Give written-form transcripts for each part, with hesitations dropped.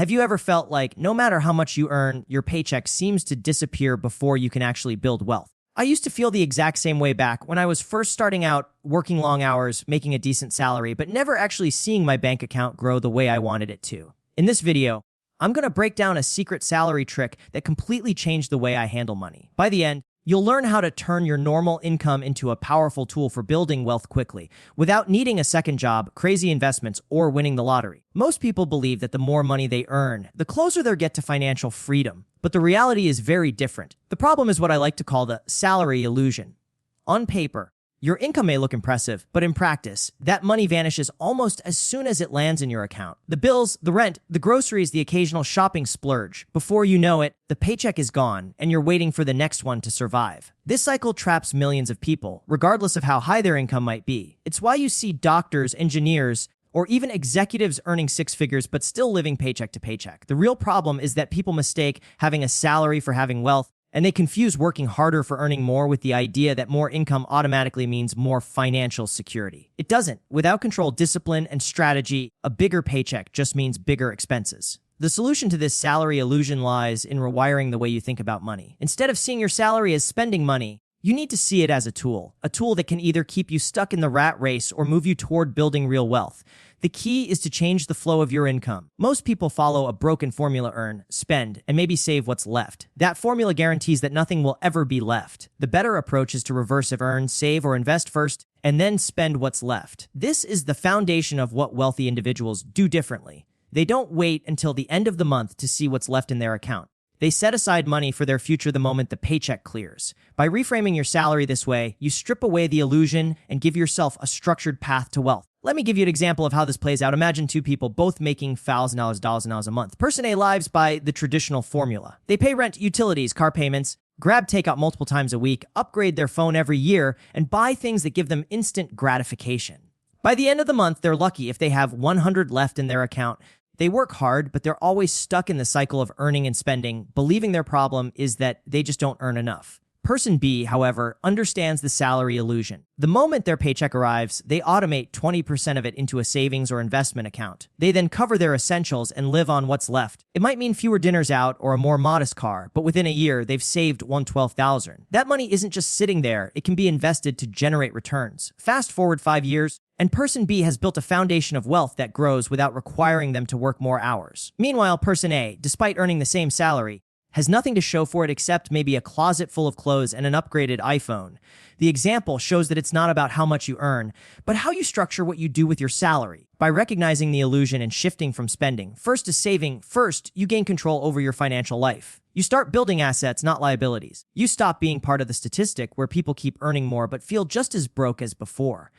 Have you ever felt like no matter how much you earn, your paycheck seems to disappear before you can actually build wealth? I used to feel the exact same way back when I was first starting out, working long hours, making a decent salary, but never actually seeing my bank account grow the way I wanted it to. In this video, I'm going to break down a secret salary trick that completely changed the way I handle money. By the end, you'll learn how to turn your normal income into a powerful tool for building wealth quickly, without needing a second job, crazy investments, or winning the lottery. Most people believe that the more money they earn, the closer they'll get to financial freedom. But the reality is very different. The problem is what I like to call the salary illusion. On paper, your income may look impressive, but in practice, that money vanishes almost as soon as it lands in your account. The bills, the rent, the groceries, the occasional shopping splurge. Before you know it, the paycheck is gone, and you're waiting for the next one to survive. This cycle traps millions of people, regardless of how high their income might be. It's why you see doctors, engineers, or even executives earning six figures but still living paycheck to paycheck. The real problem is that people mistake having a salary for having wealth, and they confuse working harder for earning more with the idea that more income automatically means more financial security. It doesn't. Without control, discipline, and strategy, a bigger paycheck just means bigger expenses. The solution to this salary illusion lies in rewiring the way you think about money. Instead of seeing your salary as spending money, you need to see it as a tool that can either keep you stuck in the rat race or move you toward building real wealth. The key is to change the flow of your income. Most people follow a broken formula: earn, spend, and maybe save what's left. That formula guarantees that nothing will ever be left. The better approach is to reverse it: earn, save, or invest first, and then spend what's left. This is the foundation of what wealthy individuals do differently. They don't wait until the end of the month to see what's left in their account. They set aside money for their future the moment the paycheck clears. By reframing your salary this way, you strip away the illusion and give yourself a structured path to wealth. Let me give you an example of how this plays out. Imagine two people both making $1,000 a month. Person A lives by the traditional formula. They pay rent, utilities, car payments, grab takeout multiple times a week, upgrade their phone every year, and buy things that give them instant gratification. By the end of the month, they're lucky if they have $100 left in their account. They work hard, but they're always stuck in the cycle of earning and spending, believing their problem is that they just don't earn enough. Person B, however, understands the salary illusion. The moment their paycheck arrives, they automate 20% of it into a savings or investment account. They then cover their essentials and live on what's left. It might mean fewer dinners out or a more modest car, but within a year, they've saved $112,000. That money isn't just sitting there, it can be invested to generate returns. Fast forward 5 years, and person B has built a foundation of wealth that grows without requiring them to work more hours. Meanwhile, person A, despite earning the same salary, has nothing to show for it except maybe a closet full of clothes and an upgraded iPhone. The example shows that it's not about how much you earn, but how you structure what you do with your salary. By recognizing the illusion and shifting from spending first to saving first, you gain control over your financial life. You start building assets, not liabilities. You stop being part of the statistic where people keep earning more but feel just as broke as before.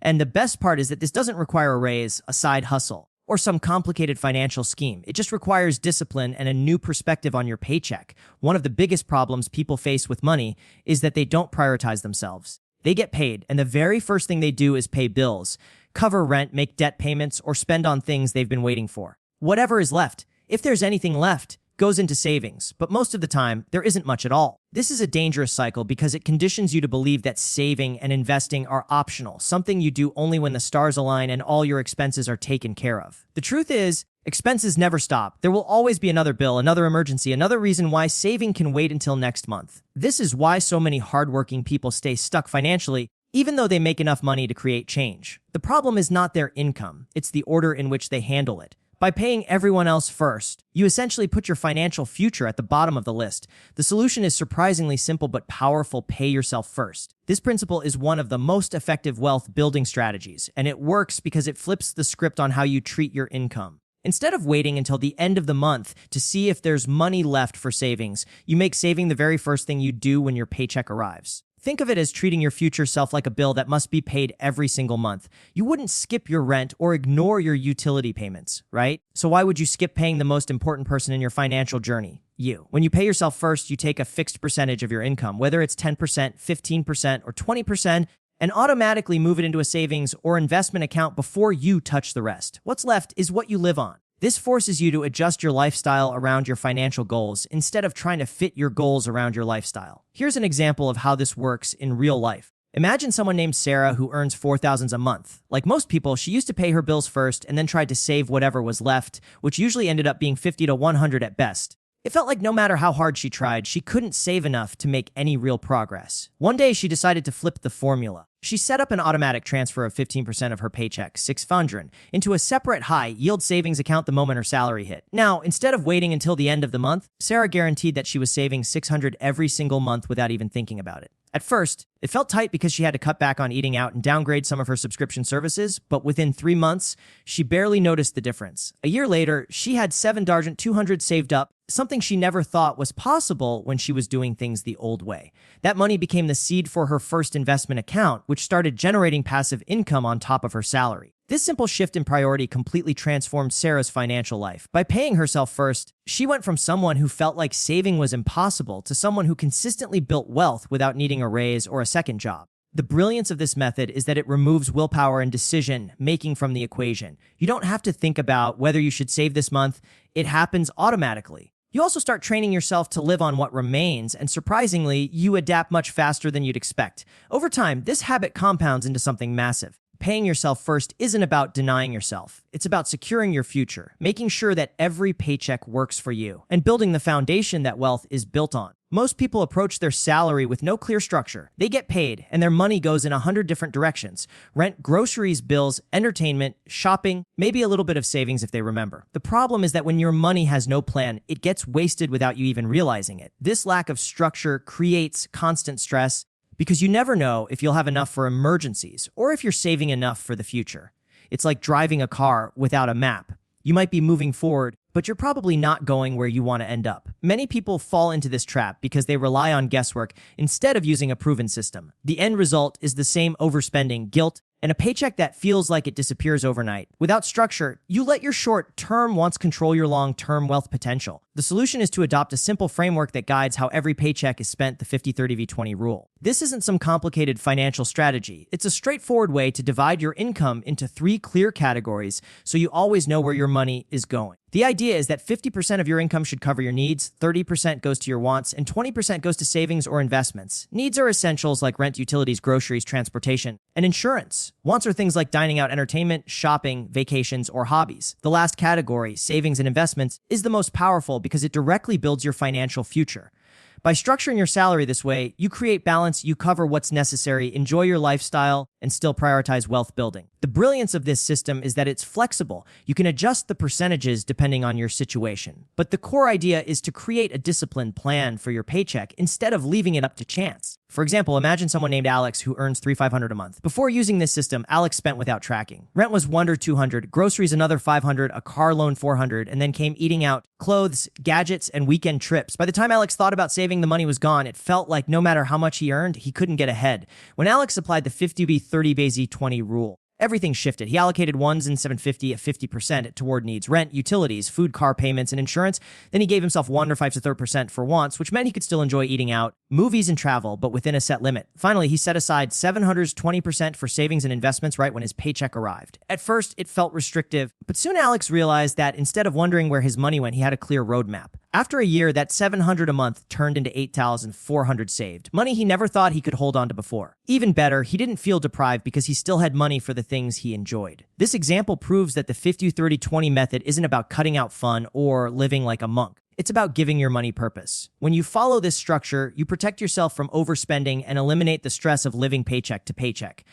And the best part is that this doesn't require a raise, a side hustle, or some complicated financial scheme. It just requires discipline and a new perspective on your paycheck. One of the biggest problems people face with money is that they don't prioritize themselves. They get paid, and the very first thing they do is pay bills, cover rent, make debt payments, or spend on things they've been waiting for. Whatever is left, if there's anything left, goes into savings, but most of the time, there isn't much at all. This is a dangerous cycle because it conditions you to believe that saving and investing are optional, something you do only when the stars align and all your expenses are taken care of. The truth is, expenses never stop. There will always be another bill, another emergency, another reason why saving can wait until next month. This is why so many hardworking people stay stuck financially, even though they make enough money to create change. The problem is not their income, it's the order in which they handle it. By paying everyone else first, you essentially put your financial future at the bottom of the list. The solution is surprisingly simple but powerful: pay yourself first. This principle is one of the most effective wealth building strategies, and it works because it flips the script on how you treat your income. Instead of waiting until the end of the month to see if there's money left for savings, you make saving the very first thing you do when your paycheck arrives. Think of it as treating your future self like a bill that must be paid every single month. You wouldn't skip your rent or ignore your utility payments, right? So why would you skip paying the most important person in your financial journey? You. When you pay yourself first, you take a fixed percentage of your income, whether it's 10%, 15%, or 20%, and automatically move it into a savings or investment account before you touch the rest. What's left is what you live on. This forces you to adjust your lifestyle around your financial goals instead of trying to fit your goals around your lifestyle. Here's an example of how this works in real life. Imagine someone named Sarah who earns $4,000 a month. Like most people, she used to pay her bills first and then tried to save whatever was left, which usually ended up being 50 to 100 at best. It felt like no matter how hard she tried, she couldn't save enough to make any real progress. One day, she decided to flip the formula. She set up an automatic transfer of 15% of her paycheck, $600, into a separate high-yield savings account the moment her salary hit. Now, instead of waiting until the end of the month, Sarah guaranteed that she was saving $600 every single month without even thinking about it. At first, it felt tight because she had to cut back on eating out and downgrade some of her subscription services, but within 3 months, she barely noticed the difference. A year later, she had $7,200 saved up, something she never thought was possible when she was doing things the old way. That money became the seed for her first investment account, which started generating passive income on top of her salary. This simple shift in priority completely transformed Sarah's financial life. By paying herself first, she went from someone who felt like saving was impossible to someone who consistently built wealth without needing a raise or a second job. The brilliance of this method is that it removes willpower and decision-making from the equation. You don't have to think about whether you should save this month. It happens automatically. You also start training yourself to live on what remains, and surprisingly, you adapt much faster than you'd expect. Over time, this habit compounds into something massive. Paying yourself first isn't about denying yourself. It's about securing your future, making sure that every paycheck works for you, and building the foundation that wealth is built on. Most people approach their salary with no clear structure. They get paid, and their money goes in 100 different directions. Rent, groceries, bills, entertainment, shopping, maybe a little bit of savings if they remember. The problem is that when your money has no plan, it gets wasted without you even realizing it. This lack of structure creates constant stress, because you never know if you'll have enough for emergencies or if you're saving enough for the future. It's like driving a car without a map. You might be moving forward, but you're probably not going where you want to end up. Many people fall into this trap because they rely on guesswork instead of using a proven system. The end result is the same overspending, guilt, and a paycheck that feels like it disappears overnight. Without structure, you let your short-term wants control your long-term wealth potential. The solution is to adopt a simple framework that guides how every paycheck is spent, the 50-30-20 rule. This isn't some complicated financial strategy. It's a straightforward way to divide your income into 3 clear categories so you always know where your money is going. The idea is that 50% of your income should cover your needs, 30% goes to your wants, and 20% goes to savings or investments. Needs are essentials like rent, utilities, groceries, transportation, and insurance. Wants are things like dining out, entertainment, shopping, vacations, or hobbies. The last category, savings and investments, is the most powerful because it directly builds your financial future. By structuring your salary this way, you create balance, you cover what's necessary, enjoy your lifestyle, and still prioritize wealth building. The brilliance of this system is that it's flexible. You can adjust the percentages depending on your situation. But the core idea is to create a disciplined plan for your paycheck instead of leaving it up to chance. For example, imagine someone named Alex who earns $3,500 a month. Before using this system, Alex spent without tracking. Rent was $100 or $200, groceries another $500, a car loan $400, and then came eating out, clothes, gadgets, and weekend trips. By the time Alex thought about saving, the money was gone. It felt like no matter how much he earned, he couldn't get ahead. When Alex applied the 50-30-20 rule, everything shifted. He allocated ones and 750 at 50% toward needs, rent, utilities, food, car payments, and insurance. Then he gave himself 1 or 5 to 3% for wants, which meant he could still enjoy eating out, movies, and travel, but within a set limit. Finally, he set aside 20% for savings and investments right when his paycheck arrived. At first, it felt restrictive, but soon Alex realized that instead of wondering where his money went, he had a clear roadmap. After a year, that $700 a month turned into $8,400 saved, money he never thought he could hold on to before. Even better, he didn't feel deprived because he still had money for the things he enjoyed. This example proves that the 50-30-20 method isn't about cutting out fun or living like a monk. It's about giving your money purpose. When you follow this structure, you protect yourself from overspending and eliminate the stress of living paycheck to paycheck.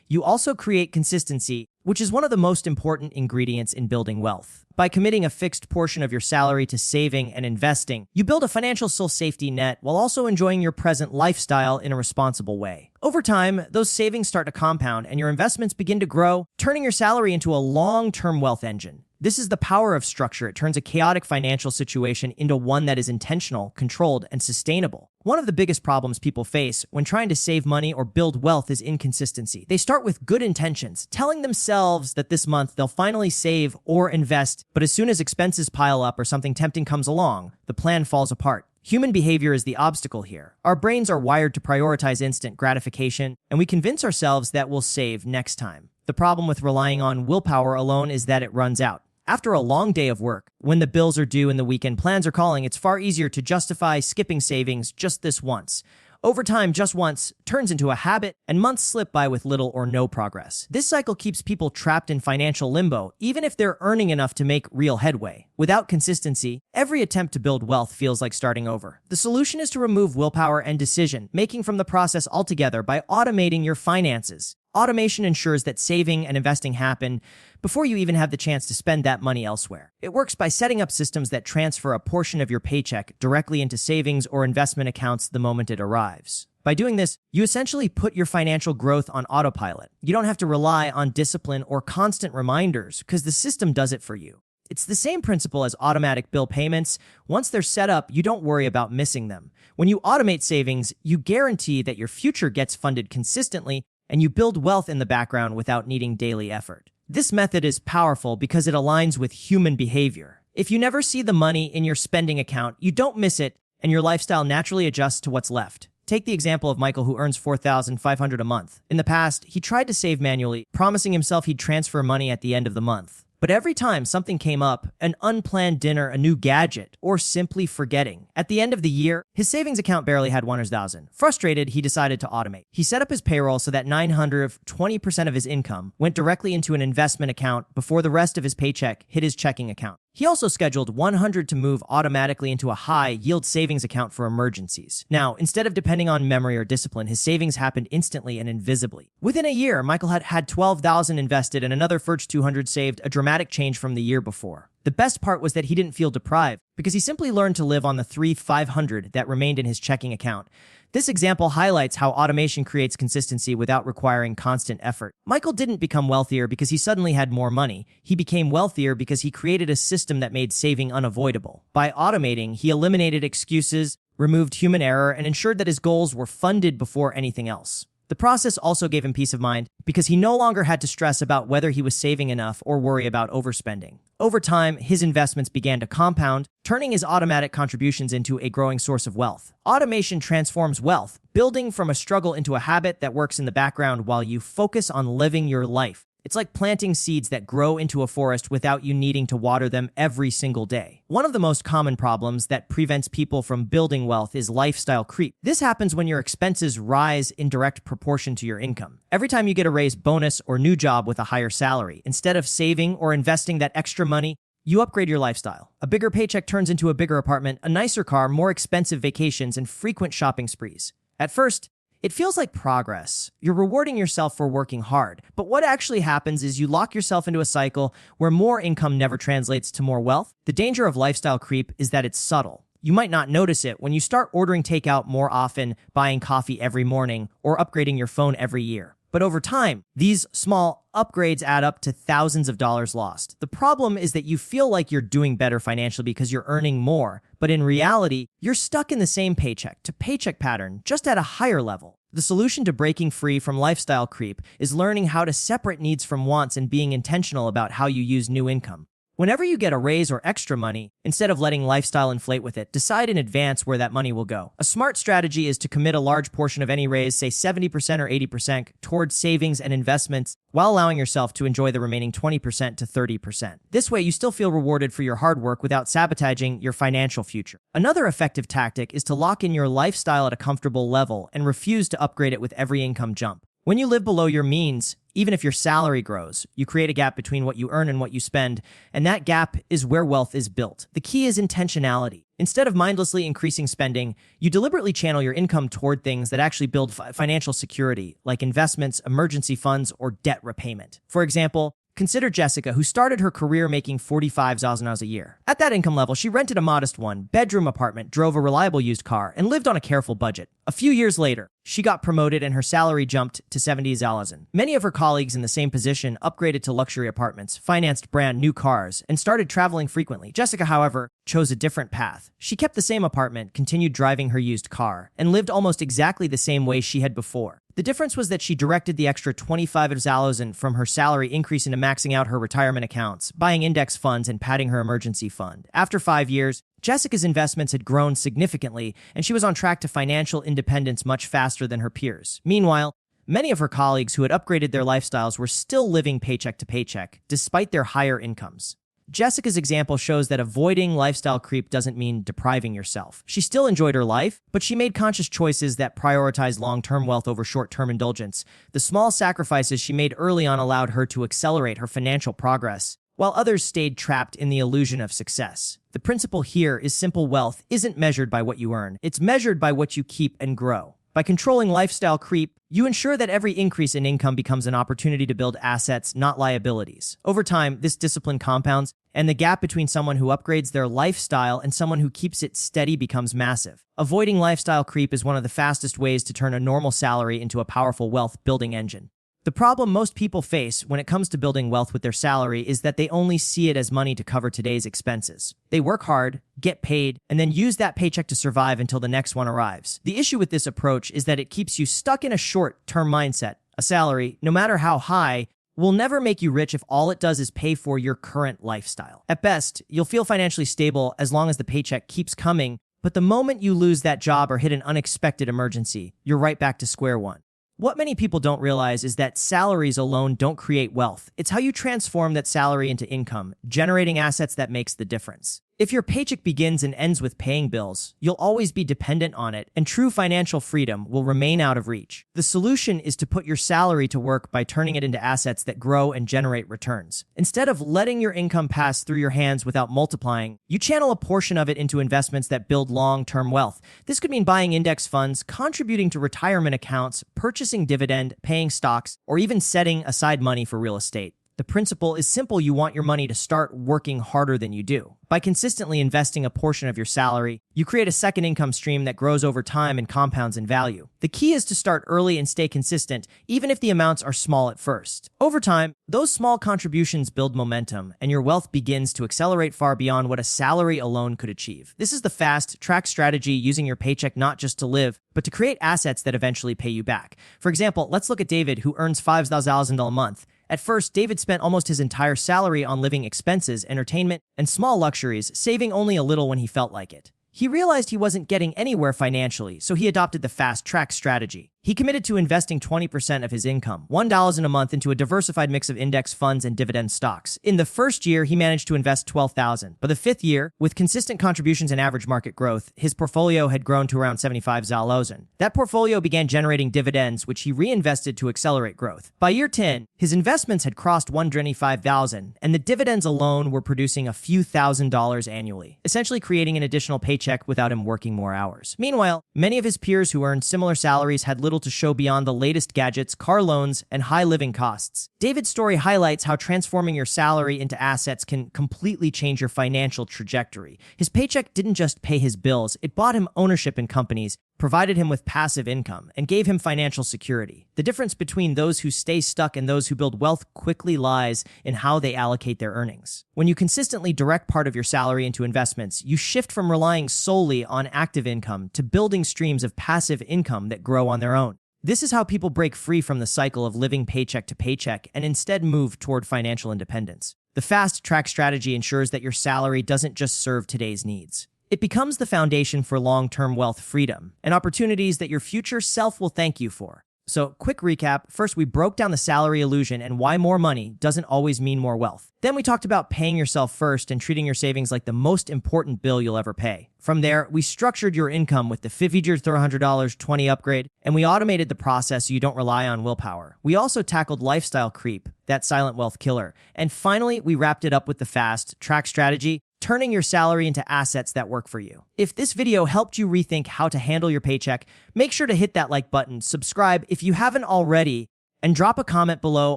You also create consistency, which is one of the most important ingredients in building wealth. By committing a fixed portion of your salary to saving and investing, you build a financial safety net while also enjoying your present lifestyle in a responsible way. Over time, those savings start to compound and your investments begin to grow, turning your salary into a long-term wealth engine. This is the power of structure. It turns a chaotic financial situation into one that is intentional, controlled, and sustainable. One of the biggest problems people face when trying to save money or build wealth is inconsistency. They start with good intentions, telling themselves that this month they'll finally save or invest, but as soon as expenses pile up or something tempting comes along, the plan falls apart. Human behavior is the obstacle here. Our brains are wired to prioritize instant gratification, and we convince ourselves that we'll save next time. The problem with relying on willpower alone is that it runs out. After a long day of work, when the bills are due and the weekend plans are calling, it's far easier to justify skipping savings just this once. Over time, just once, turns into a habit, and months slip by with little or no progress. This cycle keeps people trapped in financial limbo, even if they're earning enough to make real headway. Without consistency, every attempt to build wealth feels like starting over. The solution is to remove willpower and decision-making from the process altogether by automating your finances. Automation ensures that saving and investing happen before you even have the chance to spend that money elsewhere. It works by setting up systems that transfer a portion of your paycheck directly into savings or investment accounts the moment it arrives. By doing this, you essentially put your financial growth on autopilot. You don't have to rely on discipline or constant reminders because the system does it for you. It's the same principle as automatic bill payments. Once they're set up, you don't worry about missing them. When you automate savings, you guarantee that your future gets funded consistently, and you build wealth in the background without needing daily effort. This method is powerful because it aligns with human behavior. If you never see the money in your spending account, you don't miss it, and your lifestyle naturally adjusts to what's left. Take the example of Michael, who earns $4,500 a month. In the past, he tried to save manually, promising himself he'd transfer money at the end of the month. But every time something came up, an unplanned dinner, a new gadget, or simply forgetting, at the end of the year, his savings account barely had $100,000. Frustrated, he decided to automate. He set up his payroll so that 20% of his income went directly into an investment account before the rest of his paycheck hit his checking account. He also scheduled 100 to move automatically into a high-yield savings account for emergencies. Now, instead of depending on memory or discipline, his savings happened instantly and invisibly. Within a year, Michael had $12,000 invested and another first 200 saved, a dramatic change from the year before. The best part was that he didn't feel deprived because he simply learned to live on the $3,500 that remained in his checking account. This example highlights how automation creates consistency without requiring constant effort. Michael didn't become wealthier because he suddenly had more money. He became wealthier because he created a system that made saving unavoidable. By automating, he eliminated excuses, removed human error, and ensured that his goals were funded before anything else. The process also gave him peace of mind because he no longer had to stress about whether he was saving enough or worry about overspending. Over time, his investments began to compound, turning his automatic contributions into a growing source of wealth. Automation transforms wealth, building from a struggle into a habit that works in the background while you focus on living your life. It's like planting seeds that grow into a forest without you needing to water them every single day. One of the most common problems that prevents people from building wealth is lifestyle creep. This happens when your expenses rise in direct proportion to your income. Every time you get a raise, bonus, or new job with a higher salary, instead of saving or investing that extra money, you upgrade your lifestyle. A bigger paycheck turns into a bigger apartment, a nicer car, more expensive vacations, and frequent shopping sprees. At first, it feels like progress. You're rewarding yourself for working hard. But what actually happens is you lock yourself into a cycle where more income never translates to more wealth. The danger of lifestyle creep is that it's subtle. You might not notice it when you start ordering takeout more often, buying coffee every morning, or upgrading your phone every year. But over time, these small upgrades add up to thousands of dollars lost. The problem is that you feel like you're doing better financially because you're earning more, but in reality, you're stuck in the same paycheck to paycheck pattern, just at a higher level. The solution to breaking free from lifestyle creep is learning how to separate needs from wants and being intentional about how you use new income. Whenever you get a raise or extra money, instead of letting lifestyle inflate with it, decide in advance where that money will go. A smart strategy is to commit a large portion of any raise, say 70% or 80%, towards savings and investments, while allowing yourself to enjoy the remaining 20% to 30%. This way, you still feel rewarded for your hard work without sabotaging your financial future. Another effective tactic is to lock in your lifestyle at a comfortable level and refuse to upgrade it with every income jump. When you live below your means, even if your salary grows, you create a gap between what you earn and what you spend, and that gap is where wealth is built. The key is intentionality. Instead of mindlessly increasing spending, you deliberately channel your income toward things that actually build financial security, like investments, emergency funds, or debt repayment. For example, consider Jessica, who started her career making $45,000 a year. At that income level, she rented a modest one-bedroom apartment, drove a reliable used car, and lived on a careful budget. A few years later, she got promoted and her salary jumped to $70,000. Many of her colleagues in the same position upgraded to luxury apartments, financed brand new cars, and started traveling frequently. Jessica, however, chose a different path. She kept the same apartment, continued driving her used car, and lived almost exactly the same way she had before. The difference was that she directed the extra $25,000 from her salary increase into maxing out her retirement accounts, buying index funds, and padding her emergency fund. After 5 years, Jessica's investments had grown significantly, and she was on track to financial independence much faster than her peers. Meanwhile, many of her colleagues who had upgraded their lifestyles were still living paycheck to paycheck, despite their higher incomes. Jessica's example shows that avoiding lifestyle creep doesn't mean depriving yourself. She still enjoyed her life, but she made conscious choices that prioritized long-term wealth over short-term indulgence. The small sacrifices she made early on allowed her to accelerate her financial progress, while others stayed trapped in the illusion of success. The principle here is simple: wealth isn't measured by what you earn. It's measured by what you keep and grow. By controlling lifestyle creep, you ensure that every increase in income becomes an opportunity to build assets, not liabilities. Over time, this discipline compounds, and the gap between someone who upgrades their lifestyle and someone who keeps it steady becomes massive. Avoiding lifestyle creep is one of the fastest ways to turn a normal salary into a powerful wealth-building engine. The problem most people face when it comes to building wealth with their salary is that they only see it as money to cover today's expenses. They work hard, get paid, and then use that paycheck to survive until the next one arrives. The issue with this approach is that it keeps you stuck in a short-term mindset. A salary, no matter how high, will never make you rich if all it does is pay for your current lifestyle. At best, you'll feel financially stable as long as the paycheck keeps coming, but the moment you lose that job or hit an unexpected emergency, you're right back to square one. What many people don't realize is that salaries alone don't create wealth. It's how you transform that salary into income, generating assets, that makes the difference. If your paycheck begins and ends with paying bills, you'll always be dependent on it, and true financial freedom will remain out of reach. The solution is to put your salary to work by turning it into assets that grow and generate returns. Instead of letting your income pass through your hands without multiplying, you channel a portion of it into investments that build long-term wealth. This could mean buying index funds, contributing to retirement accounts, purchasing dividend, paying stocks, or even setting aside money for real estate. The principle is simple: you want your money to start working harder than you do. By consistently investing a portion of your salary, you create a second income stream that grows over time and compounds in value. The key is to start early and stay consistent, even if the amounts are small at first. Over time, those small contributions build momentum, and your wealth begins to accelerate far beyond what a salary alone could achieve. This is the fast-track strategy, using your paycheck not just to live, but to create assets that eventually pay you back. For example, let's look at David, who earns $5,000 a month. At first, David spent almost his entire salary on living expenses, entertainment, and small luxuries, saving only a little when he felt like it. He realized he wasn't getting anywhere financially, so he adopted the fast-track strategy. He committed to investing 20% of his income, $1 a month, into a diversified mix of index funds and dividend stocks. In the first year, he managed to invest $12,000. By the fifth year, with consistent contributions and average market growth, his portfolio had grown to around $75,000. That portfolio began generating dividends, which he reinvested to accelerate growth. By year 10, his investments had crossed $125,000, and the dividends alone were producing a few $1,000s annually, essentially creating an additional paycheck without him working more hours. Meanwhile, many of his peers who earned similar salaries had little to show beyond the latest gadgets, car loans, and high living costs. David's story highlights how transforming your salary into assets can completely change your financial trajectory. His paycheck didn't just pay his bills, it bought him ownership in companies, provided him with passive income, and gave him financial security. The difference between those who stay stuck and those who build wealth quickly lies in how they allocate their earnings. When you consistently direct part of your salary into investments, you shift from relying solely on active income to building streams of passive income that grow on their own. This is how people break free from the cycle of living paycheck to paycheck and instead move toward financial independence. The fast-track strategy ensures that your salary doesn't just serve today's needs. It becomes the foundation for long-term wealth, freedom, and opportunities that your future self will thank you for. So, quick recap. First, we broke down the salary illusion and why more money doesn't always mean more wealth. Then we talked about paying yourself first and treating your savings like the most important bill you'll ever pay. From there, we structured your income with the $50 20 upgrade, and we automated the process so you don't rely on willpower. We also tackled lifestyle creep, that silent wealth killer. And finally, we wrapped it up with the fast-track strategy, turning your salary into assets that work for you. If this video helped you rethink how to handle your paycheck, make sure to hit that like button, subscribe if you haven't already, and drop a comment below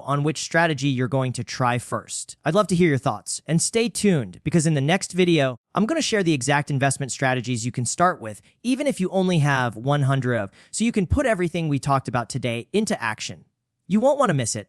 on which strategy you're going to try first. I'd love to hear your thoughts. And stay tuned, because in the next video, I'm going to share the exact investment strategies you can start with, even if you only have 100 of, so you can put everything we talked about today into action. You won't want to miss it.